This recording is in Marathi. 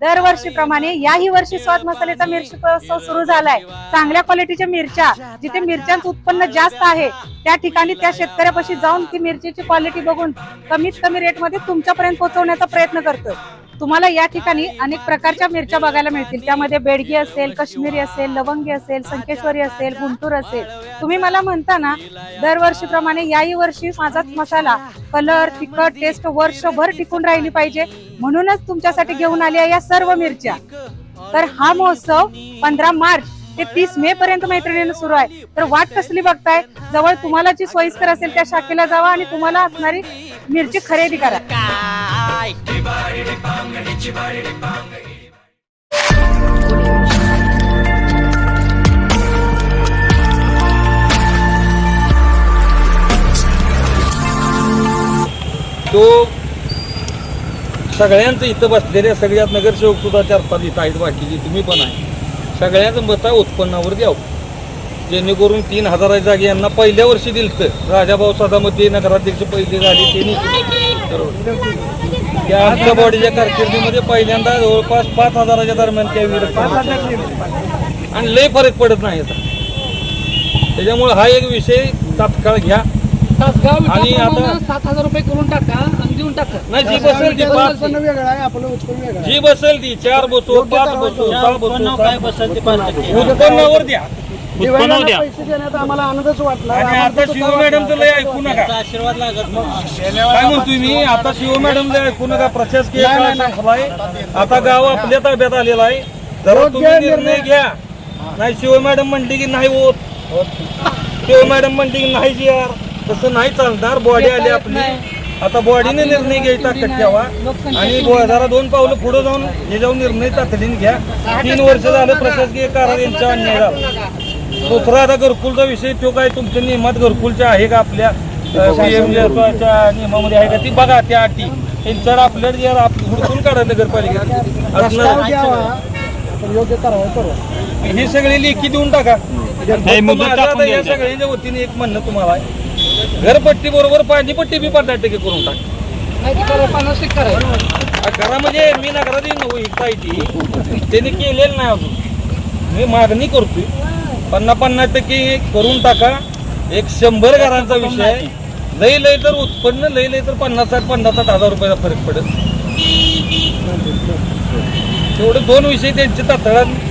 दरवर्षीप्रमाणे याही वर्षी स्वाद मसाल्याचा मिरची उत्सव सुरू झालाय। चांगल्या क्वालिटीच्या मिरच्या, जिथे मिरच्यांचं उत्पन्न जास्त आहे त्या ठिकाणी त्या शेतकऱ्यापाशी जाऊन ती मिरचीची क्वालिटी बघून कमीत कमी रेटमध्ये तुमच्यापर्यंत पोहोचवण्याचा प्रयत्न करतोय। तुम्हाला या ठिकाणी अनेक प्रकारच्या मिरच्या बघायला मिळतील। त्यामध्ये बेडगी असेल, काश्मीरी असेल, लवंगी असेल, संकेश्वरी असेल, गुंटूर असेल। तुम्ही मला म्हणता ना, दरवर्षीप्रमाणे याही वर्षी माझा मसाला कलर, तिखट, टेस्ट वर्षभर टिकून राहिली पाहिजे म्हणूनच तुमच्यासाठी घेऊन आली आहे या सर्व मिरच्या। तर हा महोत्सव 15 मार्च ते 30 मे पर्यंत मैत्रिणींना सुरू आहे। तर वाट कसली बघताय? जवळ तुम्हाला जी सोयीस्कर असेल त्या शाखेला जावा आणि तुम्हाला असणारी मिरची खरेदी करा। तो सगळ्यांचं इथं बसलेल्या सगळ्यात नगरसेवक सुद्धा 4-5 इथं आहेत, बाकीची तुम्ही पण आहे। सगळ्याचं मत उत्पन्नावर द्यावं, जेणेकरून 3000 जागी यांना पहिल्या वर्षी दिलतं। राजाभाऊ सदामध्ये नगराध्यक्ष पहिले झाले त्यांनी, त्या आमच्या बॉडीच्या कारकिर्दीमध्ये पहिल्यांदा जवळपास 5000च्या दरम्यान त्या विरोध आणि लय फरक पडत नाही आता। त्याच्यामुळे हा एक विषय तात्काळ घ्या आणि आता 7000 रुपये करून टाका आणि देऊन टाका। नाही, जी बसेल ती 5 जी बसेल ती 4 बसो, 5 बसो, 6 बसो, उत्पन्नावर द्या, उत्पन्न द्या। आम्हाला आनंदच वाटला। आणि आता शिव मॅडमचं लय ऐकू नका, आशीर्वाद लागत काय म्हणतोय मी, आता शिव मॅडम लय ऐकू नका। प्रशासकीय काळ संपलाय, आता गाव आपल्या ताब्यात आलेला आहे। जरा तुम्ही निर्णय घ्या। नाही शिव मॅडम म्हणली की नाही होत, शिव मॅडम म्हणली की नाही जी यार, तसं नाही चालणार। बॉडी आली आपली, आता बॉडीने निर्णय घ्यायचा ठेवा आणि जरा 2 पावलं पुढे जाऊन हे जाऊन निर्णय तातडीने घ्या। 3 वर्ष झालं प्रशासकीय कारभार यांचा अन्याय झाला। दुसरा आता घरकुलचा विषय, तो काय तुमच्या नियमात घरकुलच्या आहे का, आपल्या PMच्या नियमामध्ये आहे का ती बघा। त्या अटी त्यांच्यावर आपल्याला हुडकून काढा नगरपालिकेत असणार, योग्य कारवाई करू। हे सगळे लेखी देऊन टाका। या सगळ्यांच्या वतीने एक म्हणणं तुम्हाला आहे, घरपट्टी बरोबर पाणीपट्टी बी 50% करून टाका। 50% करा करा म्हणजे मी नगराधी ती त्यांनी केलेलं नाही अजून, मी मागणी करतोय 50% करून टाका। एक 100 घरांचा विषय, लय तर उत्पन्न लय तर 50,000 रुपयाचा फरक पडेल। तेवढे 2 विषय त्यांचे तातडीने